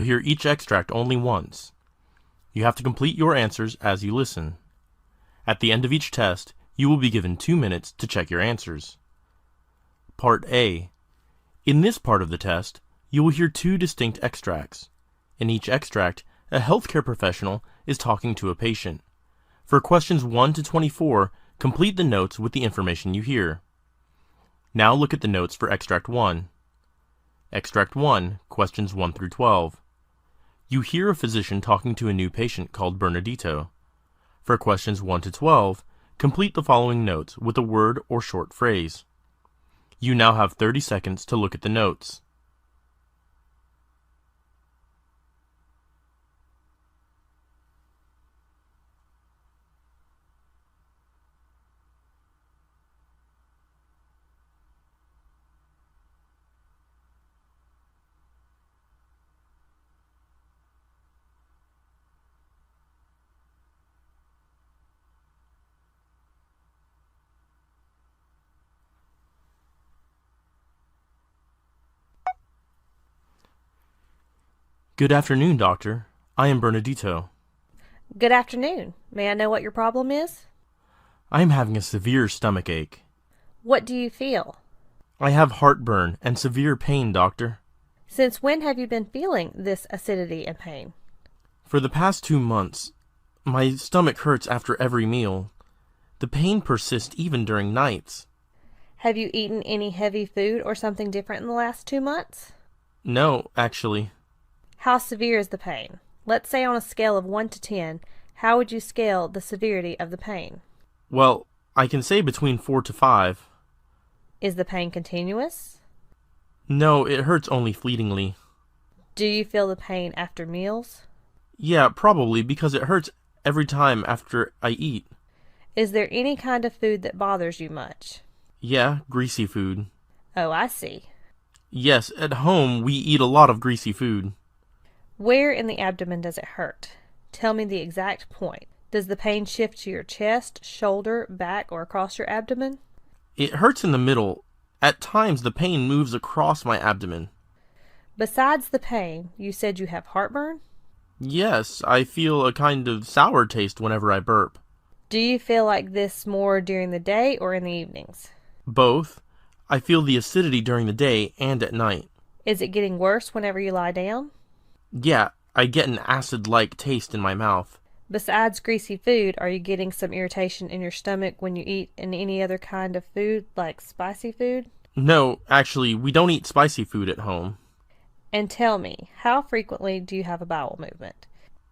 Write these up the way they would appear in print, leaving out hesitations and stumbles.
You'll hear each extract only once. You have to complete your answers as you listen. At the end of each test, you will be given 2 minutes to check your answers. Part A. In this part of the test, you will hear 2 distinct extracts. In each extract, a healthcare professional is talking to a patient. For questions 1 to 24, complete the notes with the information you hear. Now look at the notes for Extract 1. Extract 1, questions 1 through 12. You hear a physician talking to a new patient called Bernardito. For questions 1 to 12, complete the following notes with a word or short phrase. You now have 30 seconds to look at the notes. Good afternoon, doctor. I am Bernardito. Good afternoon. May I know what your problem is? I am having a severe stomach ache. What do you feel? I have heartburn and severe pain, doctor. Since when have you been feeling this acidity and pain? For the past 2 months. My stomach hurts after every meal. The pain persists even during nights. Have you eaten any heavy food or something different in the last 2 months? No, actually. How severe is the pain? Let's say on a scale of 1 to 10, how would you scale the severity of the pain? Well, I can say between 4 to 5. Is the pain continuous? No, it hurts only fleetingly. Do you feel the pain after meals? Yeah, probably because it hurts every time after I eat. Is there any kind of food that bothers you much? Yeah, greasy food. Oh, I see. Yes, at home we eat a lot of greasy food. Where in the abdomen does it hurt? Tell me the exact point. Does the pain shift to your chest, shoulder, back, or across your abdomen? It hurts in the middle. At times the pain moves across my abdomen. Besides the pain, you said you have heartburn? Yes, I feel a kind of sour taste whenever I burp. Do you feel like this more during the day or in the evenings? Both. I feel the acidity during the day and at night. Is it getting worse whenever you lie down? Yeah, I get an acid-like taste in my mouth. Besides greasy food, are you getting some irritation in your stomach when you eat any other kind of food, like spicy food? No, actually, we don't eat spicy food at home. And tell me, how frequently do you have a bowel movement?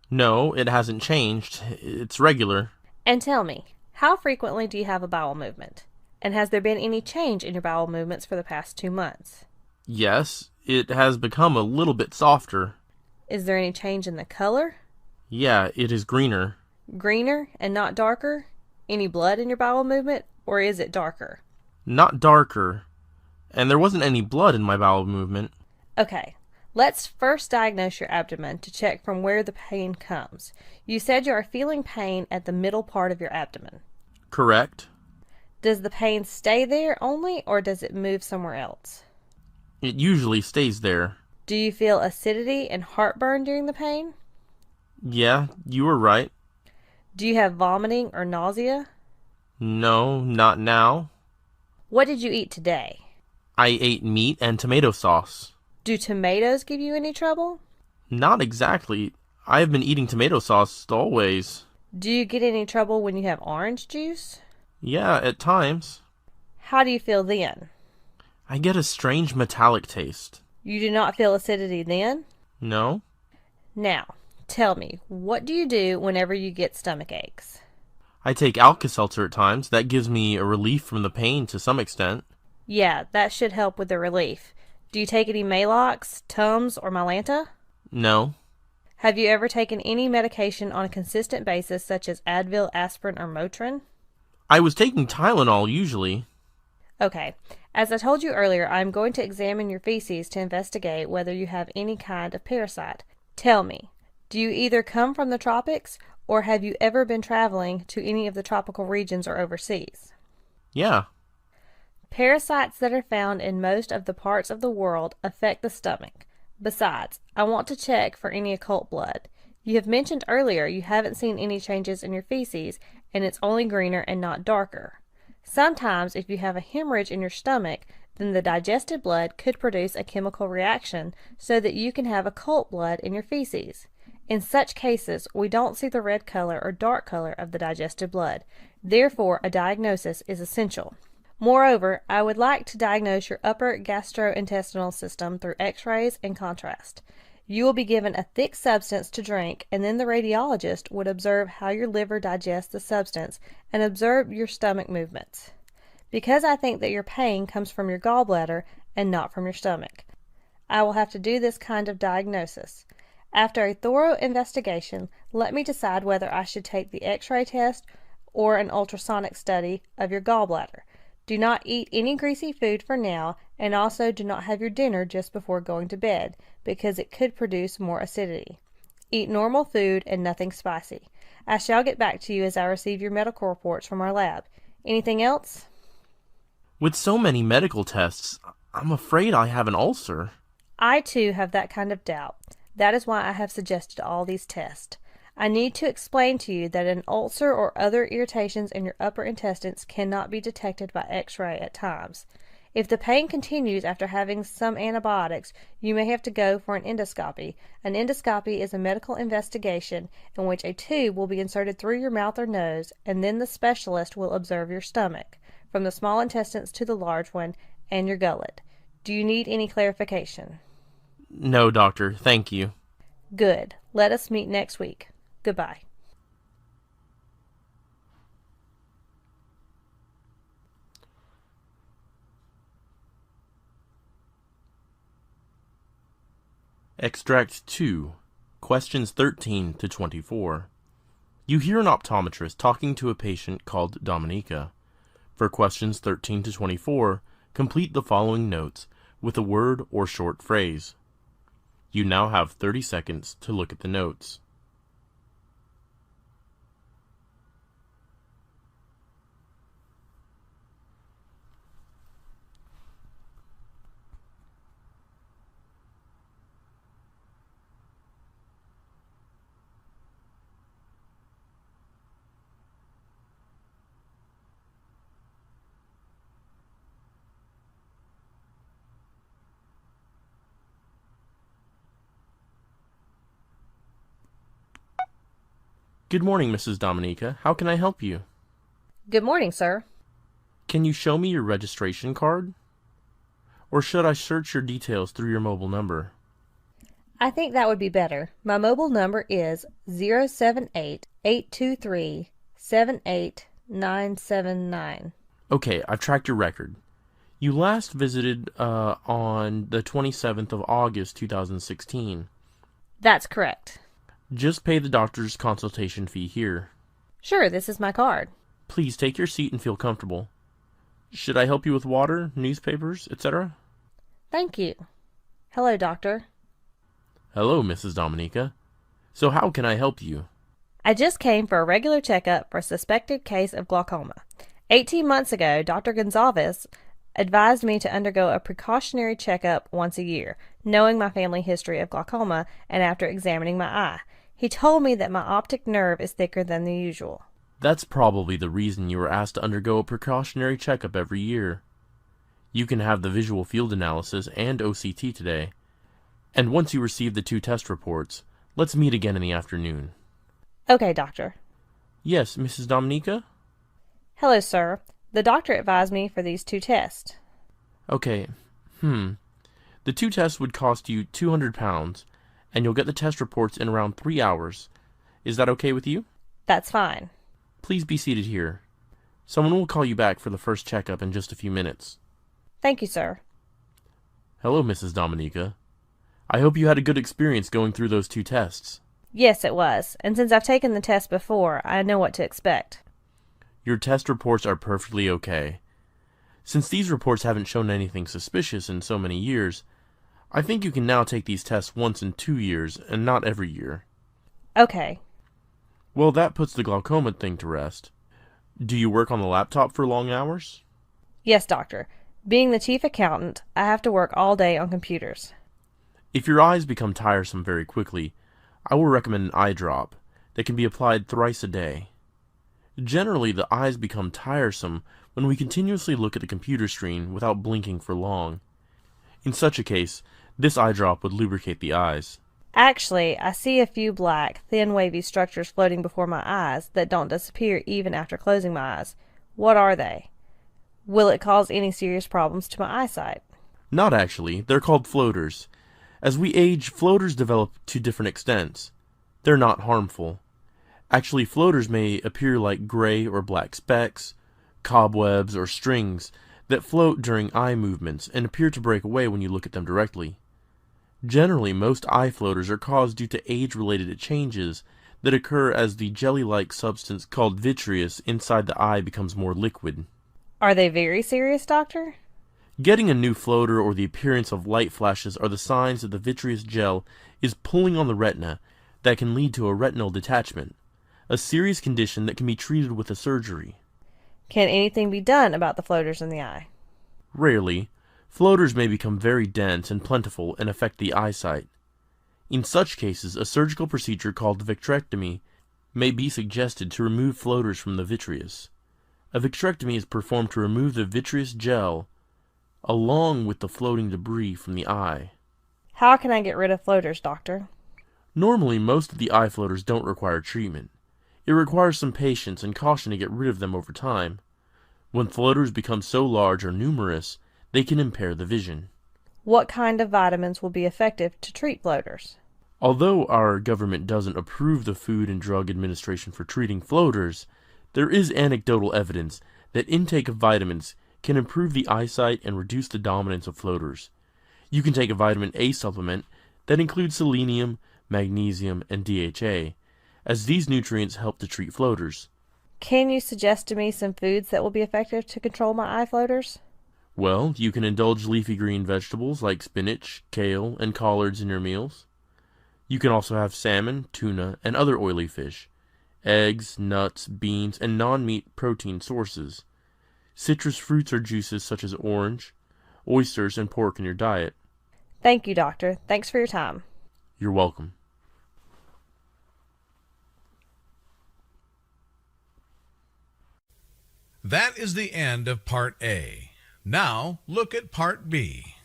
No, it hasn't changed. It's regular. And tell me, how frequently do you have a bowel movement? And has there been any change in your bowel movements for the past 2 months? Yes, it has become a little bit softer. Is there any change in the color? Yeah, it is greener. Greener and not darker? Any blood in your bowel movement, or is it darker? Not darker. And there wasn't any blood in my bowel movement. Okay, let's first diagnose your abdomen to check from where the pain comes. You said you are feeling pain at the middle part of your abdomen. Correct. Does the pain stay there only, or does it move somewhere else? It usually stays there. Do you feel acidity and heartburn during the pain? Yeah, you were right. Do you have vomiting or nausea? No, not now. What did you eat today? I ate meat and tomato sauce. Do tomatoes give you any trouble? Not exactly. I have been eating tomato sauce always. Do you get any trouble when you have orange juice? Yeah, at times. How do you feel then? I get a strange metallic taste. You do not feel acidity then? No? Now, tell me, what do you do whenever you get stomach aches? I take Alka-Seltzer at times. That gives me a relief from the pain to some extent. Yeah, that should help with the relief. Do you take any Maalox, Tums, or Mylanta? No. Have you ever taken any medication on a consistent basis, such as Advil, aspirin, or Motrin? I was taking Tylenol usually. Okay. As I told you earlier, I'm going to examine your feces to investigate whether you have any kind of parasite. Tell me, do you either come from the tropics, or have you ever been traveling to any of the tropical regions or overseas? Yeah. Parasites that are found in most of the parts of the world affect the stomach. Besides, I want to check for any occult blood. You have mentioned earlier you haven't seen any changes in your feces, and it's only greener and not darker. Sometimes, if you have a hemorrhage in your stomach, then the digested blood could produce a chemical reaction so that you can have occult blood in your feces. In such cases, we don't see the red color or dark color of the digested blood. Therefore, a diagnosis is essential. Moreover, I would like to diagnose your upper gastrointestinal system through x-rays and contrast. You will be given a thick substance to drink, and then the radiologist would observe how your liver digests the substance and observe your stomach movements. Because I think that your pain comes from your gallbladder and not from your stomach, I will have to do this kind of diagnosis. After a thorough investigation, let me decide whether I should take the x-ray test or an ultrasonic study of your gallbladder. Do not eat any greasy food for now, and also do not have your dinner just before going to bed, because it could produce more acidity. Eat normal food and nothing spicy. I shall get back to you as I receive your medical reports from our lab. Anything else? With so many medical tests, I'm afraid I have an ulcer. I too have that kind of doubt. That is why I have suggested all these tests. I need to explain to you that an ulcer or other irritations in your upper intestines cannot be detected by x-ray at times. If the pain continues after having some antibiotics, you may have to go for an endoscopy. An endoscopy is a medical investigation in which a tube will be inserted through your mouth or nose, and then the specialist will observe your stomach, from the small intestines to the large one, and your gullet. Do you need any clarification? No, doctor, thank you. Good. Let us meet next week. Goodbye. Extract 2, questions 13 to 24. You hear an optometrist talking to a patient called Dominica. For questions 13 to 24, complete the following notes with a word or short phrase. You now have 30 seconds to look at the notes. Good morning, Mrs. Dominica. How can I help you? Good morning, sir. Can you show me your registration card? Or should I search your details through your mobile number? I think that would be better. My mobile number is 078-823-78979. Okay, I've tracked your record. You last visited on the 27th of August, 2016. That's correct. Just pay the doctor's consultation fee here. Sure, this is my card. Please take your seat and feel comfortable. Should I help you with water, newspapers, etc.? Thank you. Hello, doctor. Hello, Mrs. Dominica. So how can I help you? I just came for a regular checkup for a suspected case of glaucoma. 18 months ago, Dr. Gonzalez advised me to undergo a precautionary checkup once a year, knowing my family history of glaucoma and after examining my eye. He told me that my optic nerve is thicker than the usual. That's probably the reason you were asked to undergo a precautionary checkup every year. You can have the visual field analysis and OCT today. And once you receive the 2 test reports, let's meet again in the afternoon. Okay, doctor. Yes, Mrs. Dominica? Hello, sir. The doctor advised me for these 2 tests. Okay. The 2 tests would cost you £200, and you'll get the test reports in around 3 hours. Is that okay with you? That's fine. Please be seated here. Someone will call you back for the first checkup in just a few minutes. Thank you, sir. Hello, Mrs. Dominica. I hope you had a good experience going through those 2 tests. Yes, it was. And since I've taken the test before, I know what to expect. Your test reports are perfectly okay. Since these reports haven't shown anything suspicious in so many years, I think you can now take these tests once in 2 years and not every year. Okay. Well, that puts the glaucoma thing to rest. Do you work on the laptop for long hours? Yes, doctor. Being the chief accountant, I have to work all day on computers. If your eyes become tiresome very quickly, I will recommend an eye drop that can be applied thrice a day. Generally, the eyes become tiresome when we continuously look at the computer screen without blinking for long. In such a case, this eye drop would lubricate the eyes. Actually, I see a few black, thin, wavy structures floating before my eyes that don't disappear even after closing my eyes. What are they? Will it cause any serious problems to my eyesight? Not actually, they're called floaters. As we age, floaters develop to different extents. They're not harmful. Actually, floaters may appear like gray or black specks, cobwebs, or strings that float during eye movements and appear to break away when you look at them directly. Generally, most eye floaters are caused due to age-related changes that occur as the jelly-like substance called vitreous inside the eye becomes more liquid. Are they very serious, doctor? Getting a new floater or the appearance of light flashes are the signs that the vitreous gel is pulling on the retina that can lead to a retinal detachment, a serious condition that can be treated with a surgery. Can anything be done about the floaters in the eye? Rarely, floaters may become very dense and plentiful and affect the eyesight. In such cases, a surgical procedure called vitrectomy may be suggested to remove floaters from the vitreous. A vitrectomy is performed to remove the vitreous gel along with the floating debris from the eye. How can I get rid of floaters, doctor? Normally, most of the eye floaters don't require treatment. It requires some patience and caution to get rid of them over time. When floaters become so large or numerous, they can impair the vision. What kind of vitamins will be effective to treat floaters? Although our government doesn't approve the Food and Drug Administration for treating floaters, there is anecdotal evidence that intake of vitamins can improve the eyesight and reduce the dominance of floaters. You can take a vitamin A supplement that includes selenium, magnesium, and DHA, as these nutrients help to treat floaters. Can you suggest to me some foods that will be effective to control my eye floaters? Well, you can indulge leafy green vegetables like spinach, kale, and collards in your meals. You can also have salmon, tuna, and other oily fish, eggs, nuts, beans, and non-meat protein sources. Citrus fruits or juices such as orange, oysters, and pork in your diet. Thank you, doctor. Thanks for your time. You're welcome. That is the end of Part A. Now, look at Part B.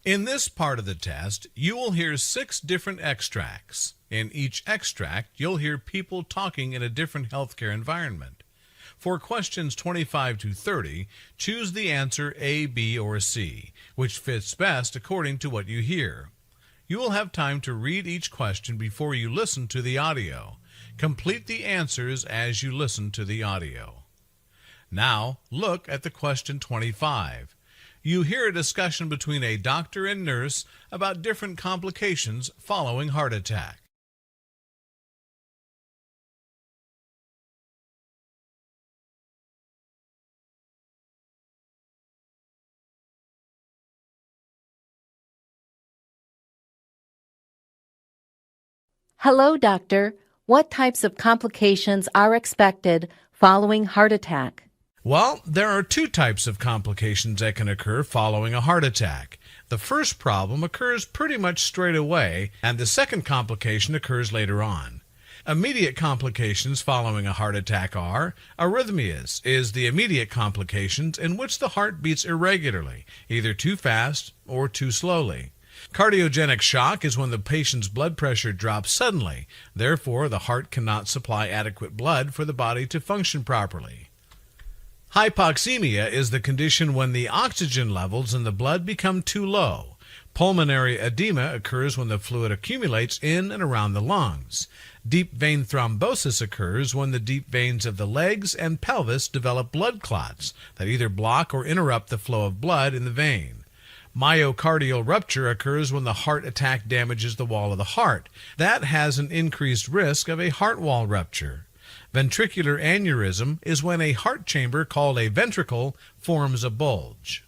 In this part of the test, you will hear 6 different extracts. In each extract, you'll hear people talking in a different healthcare environment. For questions 25 to 30, choose the answer A, B, or C, which fits best according to what you hear. You will have time to read each question before you listen to the audio. Complete the answers as you listen to the audio. Now, look at the question 25. You hear a discussion between a doctor and nurse about different complications following heart attack. Hello, doctor. What types of complications are expected following heart attack? Well, there are 2 types of complications that can occur following a heart attack. The first problem occurs pretty much straight away, and the second complication occurs later on. Immediate complications following a heart attack are arrhythmias is the immediate complications in which the heart beats irregularly, either too fast or too slowly. Cardiogenic shock is when the patient's blood pressure drops suddenly. Therefore, the heart cannot supply adequate blood for the body to function properly. Hypoxemia is the condition when the oxygen levels in the blood become too low. Pulmonary edema occurs when the fluid accumulates in and around the lungs. Deep vein thrombosis occurs when the deep veins of the legs and pelvis develop blood clots that either block or interrupt the flow of blood in the vein. Myocardial rupture occurs when the heart attack damages the wall of the heart. That has an increased risk of a heart wall rupture. Ventricular aneurysm is when a heart chamber called a ventricle forms a bulge.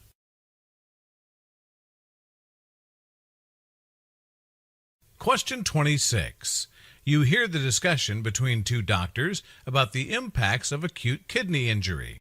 Question 26. You hear the discussion between 2 doctors about the impacts of acute kidney injury.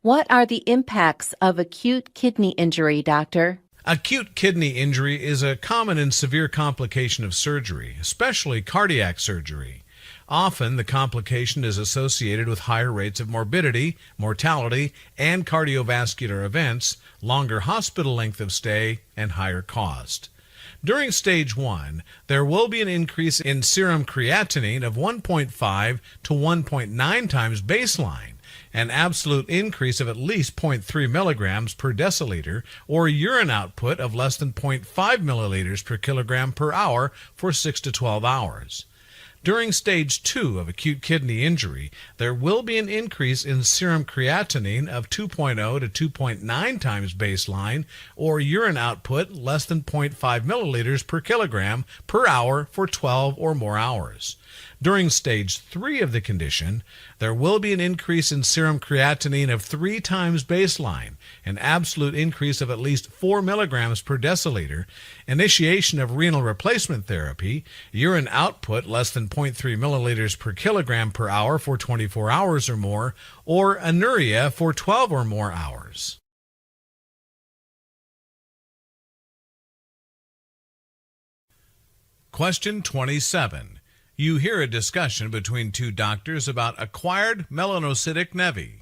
What are the impacts of acute kidney injury, doctor? Acute kidney injury is a common and severe complication of surgery, especially cardiac surgery. Often, the complication is associated with higher rates of morbidity, mortality, and cardiovascular events, longer hospital length of stay, and higher cost. During stage 1, there will be an increase in serum creatinine of 1.5 to 1.9 times baseline, an absolute increase of at least 0.3 milligrams per deciliter, or urine output of less than 0.5 milliliters per kilogram per hour for 6 to 12 hours. During stage 2 of acute kidney injury, there will be an increase in serum creatinine of 2.0 to 2.9 times baseline, or urine output less than 0.5 milliliters per kilogram per hour for 12 or more hours. During stage 3 of the condition, there will be an increase in serum creatinine of 3 times baseline, an absolute increase of at least 4 milligrams per deciliter, initiation of renal replacement therapy, urine output less than 0.3 milliliters per kilogram per hour for 24 hours or more, or anuria for 12 or more hours. Question 27. You hear a discussion between two doctors about acquired melanocytic nevi.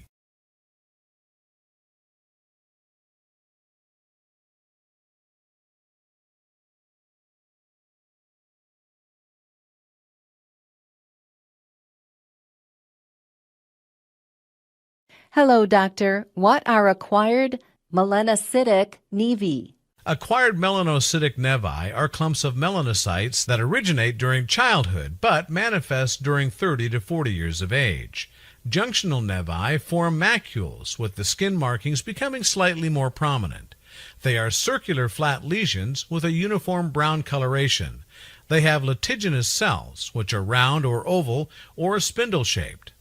Hello, doctor. What are acquired melanocytic nevi? Acquired melanocytic nevi are clumps of melanocytes that originate during childhood but manifest during 30 to 40 years of age. Junctional nevi form macules, with the skin markings becoming slightly more prominent. They are circular flat lesions with a uniform brown coloration. They have lentiginous cells, which are round or oval or spindle-shaped.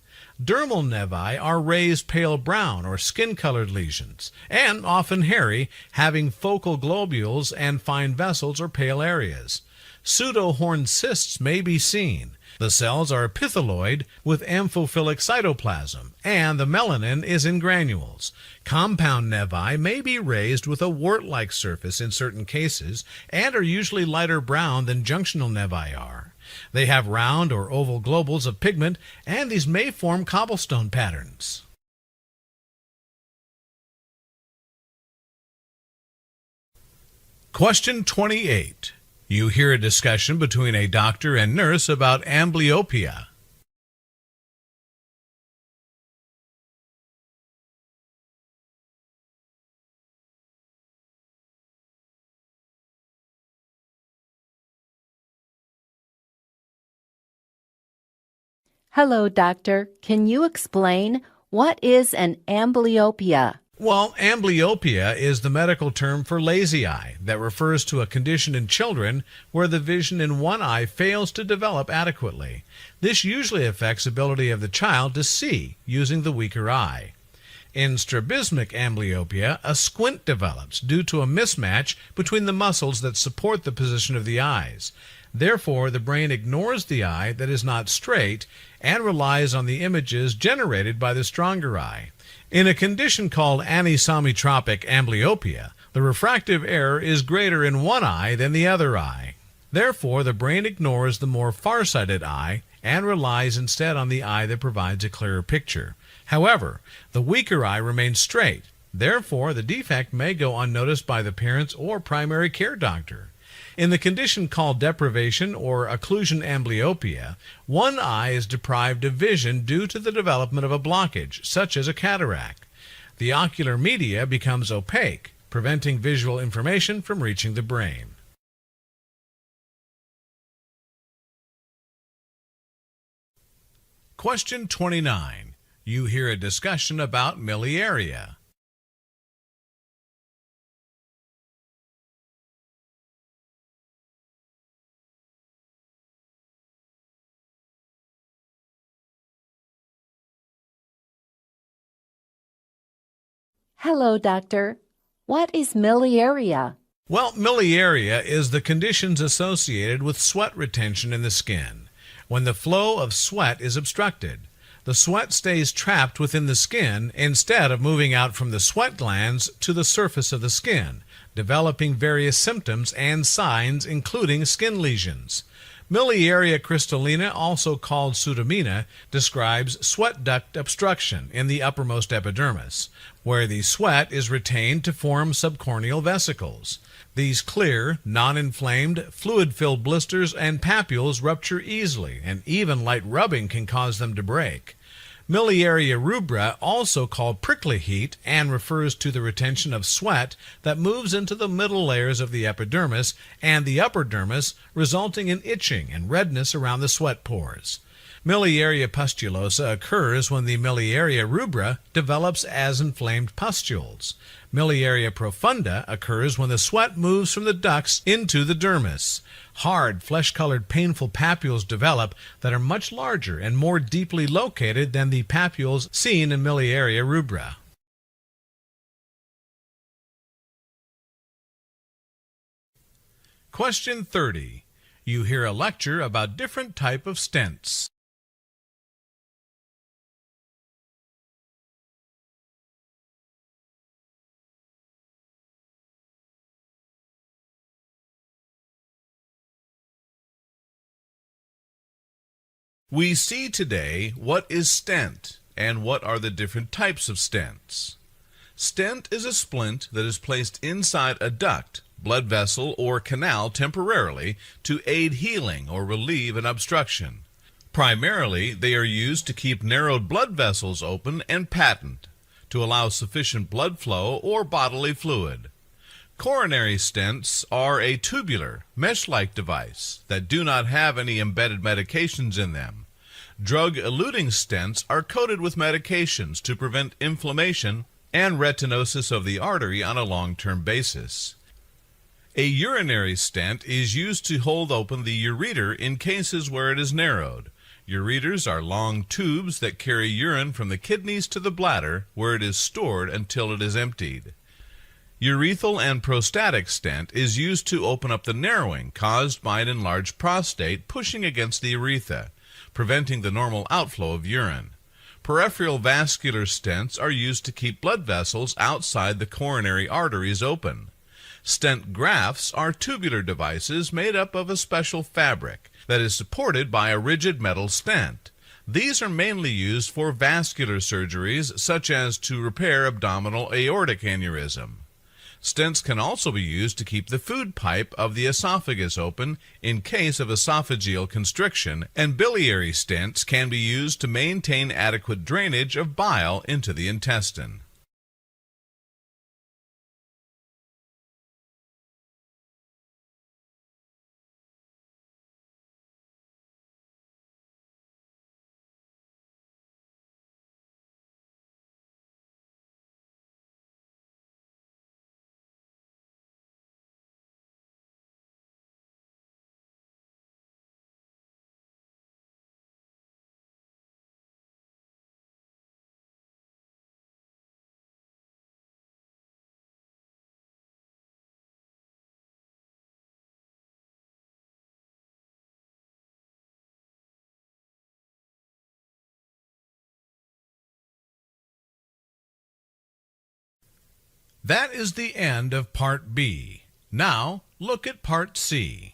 Dermal nevi are raised pale brown or skin-colored lesions, and often hairy, having focal globules and fine vessels or pale areas. Pseudo-horn cysts may be seen. The cells are epithelioid with amphiphilic cytoplasm, and the melanin is in granules. Compound nevi may be raised with a wart-like surface in certain cases, and are usually lighter brown than junctional nevi are. They have round or oval globules of pigment, and these may form cobblestone patterns. Question 28. You hear a discussion between a doctor and nurse about amblyopia. Hello, doctor. Can you explain what is an amblyopia? Well, amblyopia is the medical term for lazy eye that refers to a condition in children where the vision in one eye fails to develop adequately. This usually affects ability of the child to see using the weaker eye. In strabismic amblyopia, a squint develops due to a mismatch between the muscles that support the position of the eyes. Therefore, the brain ignores the eye that is not straight and relies on the images generated by the stronger eye. In a condition called anisometropic amblyopia, the refractive error is greater in one eye than the other eye. Therefore, the brain ignores the more farsighted eye and relies instead on the eye that provides a clearer picture. However, the weaker eye remains straight. Therefore, the defect may go unnoticed by the parents or primary care doctor. In the condition called deprivation or occlusion amblyopia, one eye is deprived of vision due to the development of a blockage, such as a cataract. The ocular media becomes opaque, preventing visual information from reaching the brain. Question 29. You hear a discussion about miliaria. Hello, doctor. What is miliaria? Well, miliaria is the conditions associated with sweat retention in the skin, when the flow of sweat is obstructed. The sweat stays trapped within the skin instead of moving out from the sweat glands to the surface of the skin, developing various symptoms and signs including skin lesions. Miliaria crystallina, also called pseudomina, describes sweat duct obstruction in the uppermost epidermis, where the sweat is retained to form subcorneal vesicles. These clear, non-inflamed, fluid-filled blisters and papules rupture easily, and even light rubbing can cause them to break. Miliaria rubra, also called prickly heat, and refers to the retention of sweat that moves into the middle layers of the epidermis and the upper dermis, resulting in itching and redness around the sweat pores. Miliaria pustulosa occurs when the miliaria rubra develops as inflamed pustules. Miliaria profunda occurs when the sweat moves from the ducts into the dermis. Hard, flesh-colored, painful papules develop that are much larger and more deeply located than the papules seen in miliaria rubra. Question 30. You hear a lecture about different type of stents. We see today what is stent and what are the different types of stents. Stent is a splint that is placed inside a duct, blood vessel, or canal temporarily to aid healing or relieve an obstruction. Primarily, they are used to keep narrowed blood vessels open and patent, to allow sufficient blood flow or bodily fluid. Coronary stents are a tubular, mesh-like device that do not have any embedded medications in them. Drug-eluting stents are coated with medications to prevent inflammation and retinosis of the artery on a long-term basis. A urinary stent is used to hold open the ureter in cases where it is narrowed. Ureters are long tubes that carry urine from the kidneys to the bladder, where it is stored until it is emptied. Urethral and prostatic stent is used to open up the narrowing caused by an enlarged prostate pushing against the urethra, preventing the normal outflow of urine. Peripheral vascular stents are used to keep blood vessels outside the coronary arteries open. Stent grafts are tubular devices made up of a special fabric that is supported by a rigid metal stent. These are mainly used for vascular surgeries, such as to repair abdominal aortic aneurysm. Stents can also be used to keep the food pipe of the esophagus open in case of esophageal constriction, and biliary stents can be used to maintain adequate drainage of bile into the intestine. That is the end of Part B. Now, look at Part C.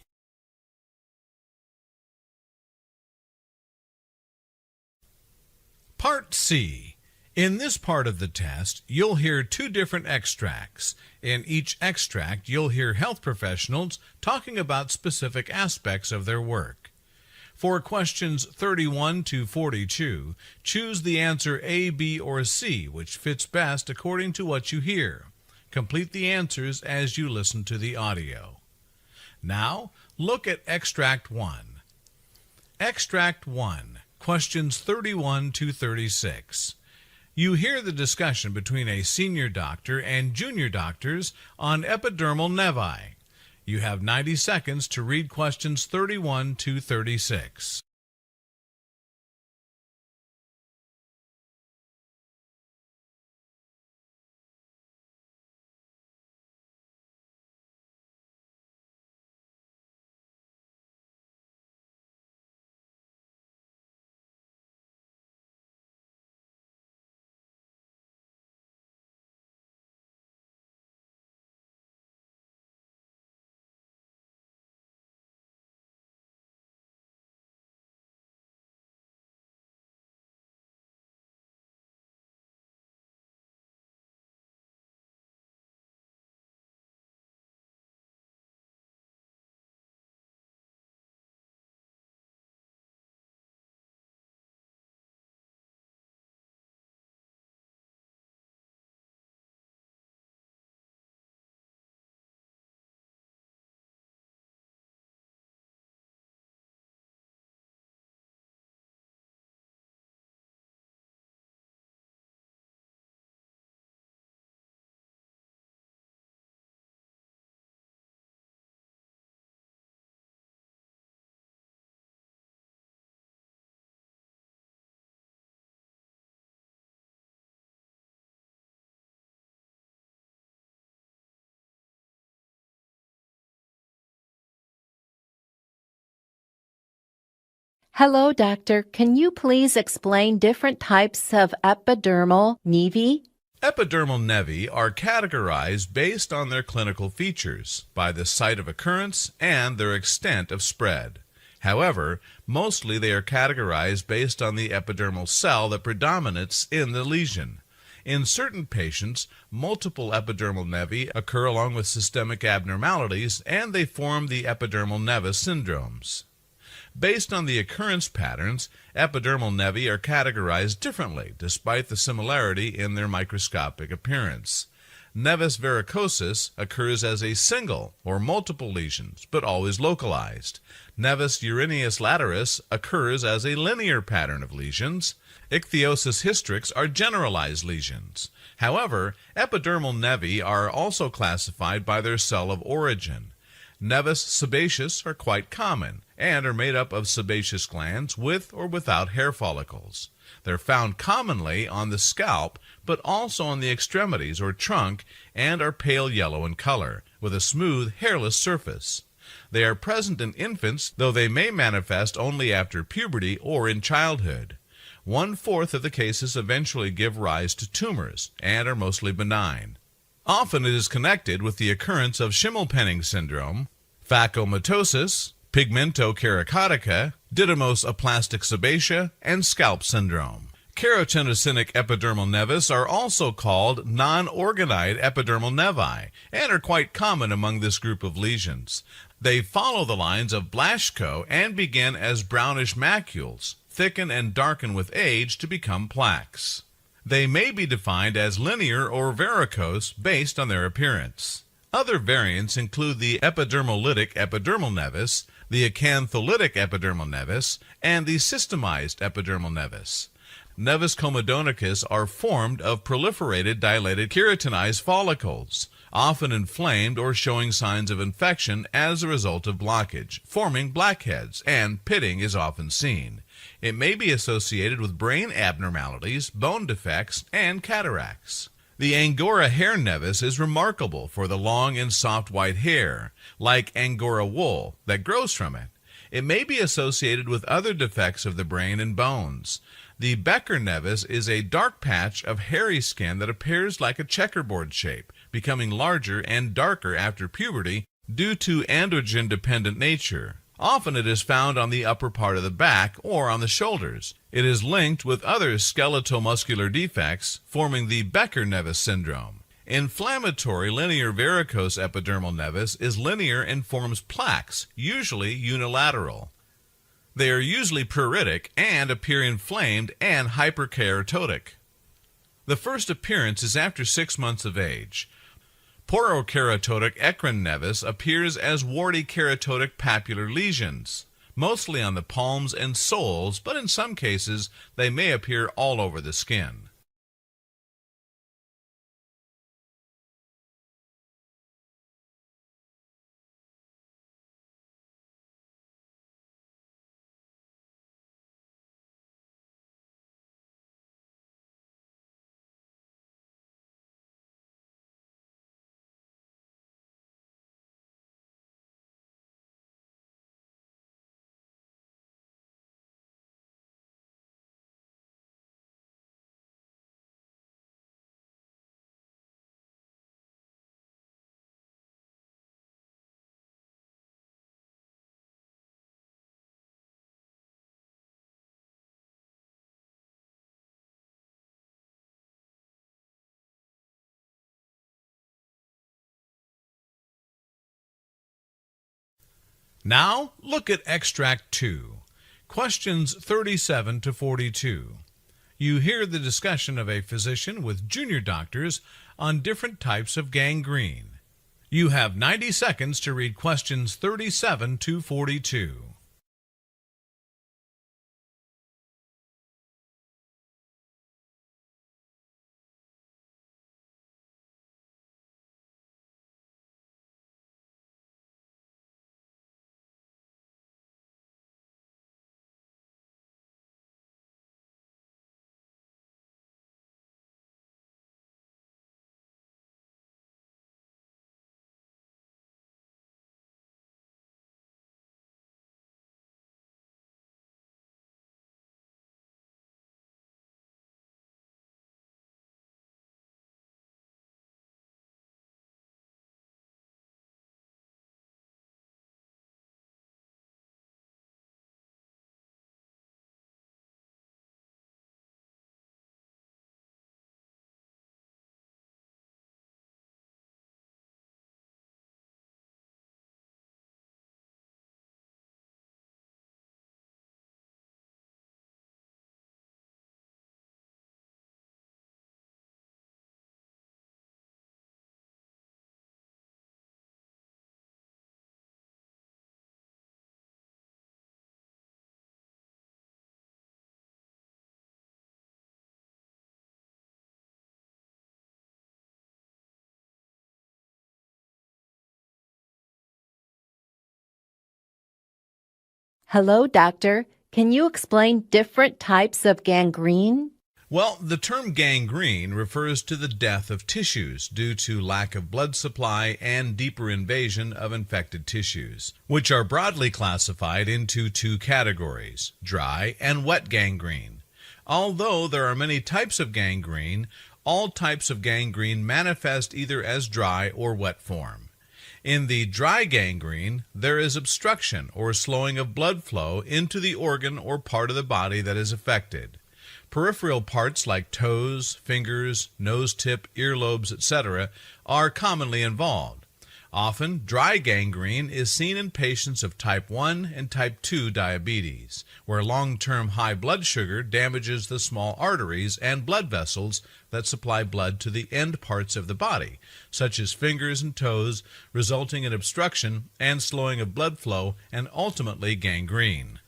Part C. In this part of the test, you'll hear two different extracts. In each extract, you'll hear health professionals talking about specific aspects of their work. For questions 31 to 42, choose the answer A, B, or C, which fits best according to what you hear. Complete the answers as you listen to the audio. Now, look at Extract 1. Extract 1, questions 31 to 36. You hear the discussion between a senior doctor and junior doctors on epidermal nevi. You have 90 seconds to read questions 31 to 36. Hello, doctor. Can you please explain different types of epidermal nevi? Epidermal nevi are categorized based on their clinical features, by the site of occurrence and their extent of spread. However, mostly they are categorized based on the epidermal cell that predominates in the lesion. In certain patients, multiple epidermal nevi occur along with systemic abnormalities, and they form the epidermal nevus syndromes. Based on the occurrence patterns, epidermal nevi are categorized differently, despite the similarity in their microscopic appearance. Nevus varicosus occurs as a single or multiple lesions, but always localized. Nevus urineus laterus occurs as a linear pattern of lesions. Ichthyosis hystrix are generalized lesions. However, epidermal nevi are also classified by their cell of origin. Nevus sebaceous are quite common and are made up of sebaceous glands with or without hair follicles. They're found commonly on the scalp, but also on the extremities or trunk, and are pale yellow in color, with a smooth, hairless surface. They are present in infants, though they may manifest only after puberty or in childhood. 1/4 of the cases eventually give rise to tumors and are mostly benign. Often it is connected with the occurrence of Schimmelpenning syndrome, phacomatosis, pigmentokeratotica, didymos-aplastic sebacea, and scalp syndrome. Keratinocytic epidermal nevus are also called non-organide epidermal nevi and are quite common among this group of lesions. They follow the lines of Blaschko and begin as brownish macules, thicken and darken with age to become plaques. They may be defined as linear or varicose based on their appearance. Other variants include the epidermolytic epidermal nevus, the acantholytic epidermal nevus, and the systemized epidermal nevus. Nevus comedonicus are formed of proliferated dilated keratinized follicles, often inflamed or showing signs of infection as a result of blockage, forming blackheads, and pitting is often seen. It may be associated with brain abnormalities, bone defects, and cataracts. The Angora hair nevus is remarkable for the long and soft white hair, like Angora wool, that grows from it. It may be associated with other defects of the brain and bones. The Becker nevus is a dark patch of hairy skin that appears like a checkerboard shape, becoming larger and darker after puberty due to androgen-dependent nature. Often it is found on the upper part of the back or on the shoulders. It is linked with other skeletal-muscular defects, forming the Becker nevus syndrome. Inflammatory linear varicose epidermal nevus is linear and forms plaques, usually unilateral. They are usually pruritic and appear inflamed and hyperkeratotic. The first appearance is after 6 months of age. Porokeratotic eccrine nevus appears as warty keratotic papular lesions, mostly on the palms and soles, but in some cases they may appear all over the skin. Now, look at Extract 2, questions 37 to 42. You hear the discussion of a physician with junior doctors on different types of gangrene. You have 90 seconds to read questions 37 to 42. Hello, doctor. Can you explain different types of gangrene? Well, the term gangrene refers to the death of tissues due to lack of blood supply and deeper invasion of infected tissues, which are broadly classified into two categories, dry and wet gangrene. Although there are many types of gangrene, all types of gangrene manifest either as dry or wet form. In the dry gangrene, there is obstruction or slowing of blood flow into the organ or part of the body that is affected. Peripheral parts like toes, fingers, nose tip, earlobes, etc. are commonly involved. Often, dry gangrene is seen in patients of type 1 and type 2 diabetes, where long-term high blood sugar damages the small arteries and blood vessels that supply blood to the end parts of the body, such as fingers and toes, resulting in obstruction and slowing of blood flow and ultimately gangrene.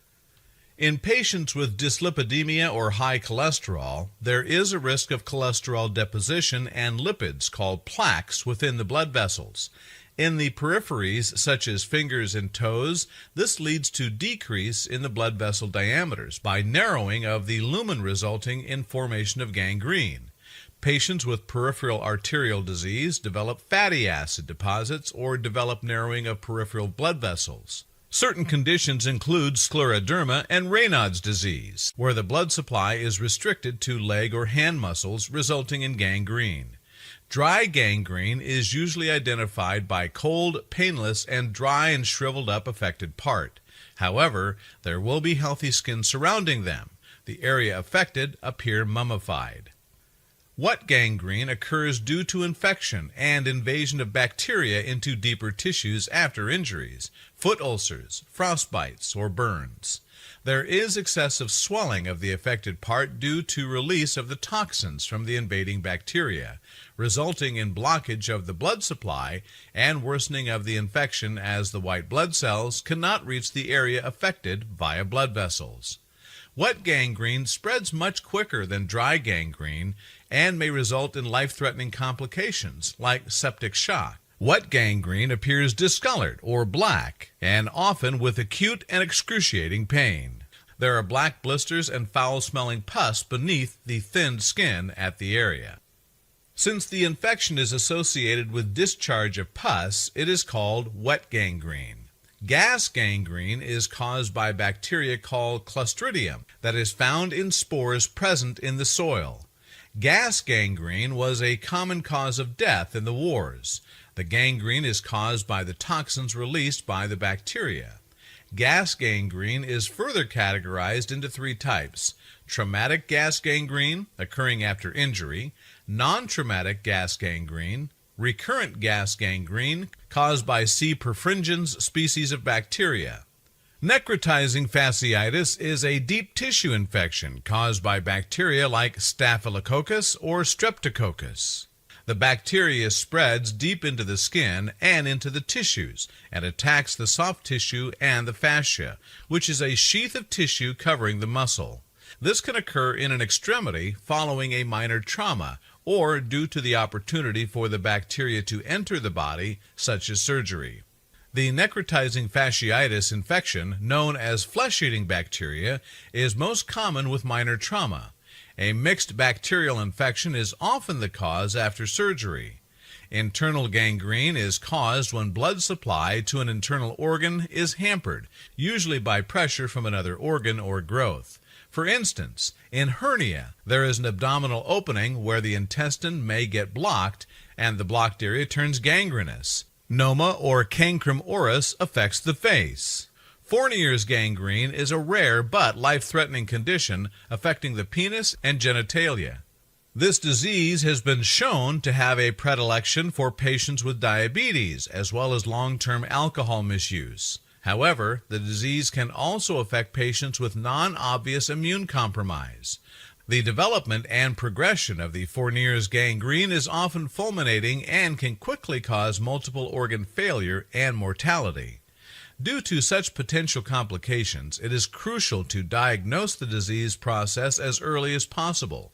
In patients with dyslipidemia or high cholesterol, there is a risk of cholesterol deposition and lipids called plaques within the blood vessels. In the peripheries, such as fingers and toes, this leads to decrease in the blood vessel diameters by narrowing of the lumen, resulting in formation of gangrene. Patients with peripheral arterial disease develop fatty acid deposits or develop narrowing of peripheral blood vessels. Certain conditions include scleroderma and Raynaud's disease, where the blood supply is restricted to leg or hand muscles, resulting in gangrene. Dry gangrene is usually identified by cold, painless, and dry and shriveled up affected part. However, there will be healthy skin surrounding them. The area affected appear mummified. Wet gangrene occurs due to infection and invasion of bacteria into deeper tissues after injuries, foot ulcers, frostbites, or burns. There is excessive swelling of the affected part due to release of the toxins from the invading bacteria, resulting in blockage of the blood supply and worsening of the infection as the white blood cells cannot reach the area affected via blood vessels. Wet gangrene spreads much quicker than dry gangrene and may result in life-threatening complications like septic shock. Wet gangrene appears discolored or black and often with acute and excruciating pain. There are black blisters and foul-smelling pus beneath the thinned skin at the area. Since the infection is associated with discharge of pus, it is called wet gangrene. Gas gangrene is caused by bacteria called Clostridium that is found in spores present in the soil. Gas gangrene was a common cause of death in the wars. The gangrene is caused by the toxins released by the bacteria. Gas gangrene is further categorized into three types: traumatic gas gangrene, occurring after injury; non-traumatic gas gangrene; recurrent gas gangrene, caused by C. perfringens species of bacteria. Necrotizing fasciitis is a deep tissue infection caused by bacteria like Staphylococcus or Streptococcus. The bacteria spreads deep into the skin and into the tissues and attacks the soft tissue and the fascia, which is a sheath of tissue covering the muscle. This can occur in an extremity following a minor trauma or due to the opportunity for the bacteria to enter the body, such as surgery. The necrotizing fasciitis infection, known as flesh-eating bacteria, is most common with minor trauma. A mixed bacterial infection is often the cause after surgery. Internal gangrene is caused when blood supply to an internal organ is hampered, usually by pressure from another organ or growth. For instance, in hernia, there is an abdominal opening where the intestine may get blocked, and the blocked area turns gangrenous. Noma or cancrum oris affects the face. Fournier's gangrene is a rare but life-threatening condition affecting the penis and genitalia. This disease has been shown to have a predilection for patients with diabetes as well as long-term alcohol misuse. However, the disease can also affect patients with non-obvious immune compromise. The development and progression of the Fournier's gangrene is often fulminating and can quickly cause multiple organ failure and mortality. Due to such potential complications, it is crucial to diagnose the disease process as early as possible.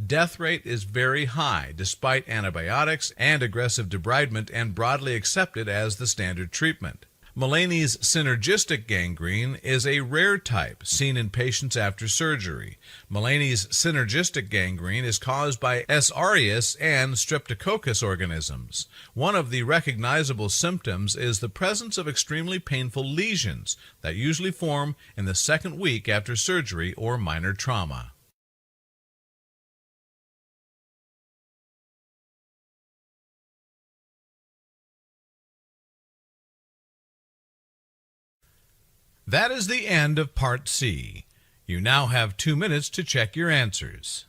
Death rate is very high despite antibiotics and aggressive debridement and broadly accepted as the standard treatment. Mullany's synergistic gangrene is a rare type seen in patients after surgery. Mullany's synergistic gangrene is caused by S. aureus and Streptococcus organisms. One of the recognizable symptoms is the presence of extremely painful lesions that usually form in the second week after surgery or minor trauma. That is the end of Part C. You now have 2 minutes to check your answers.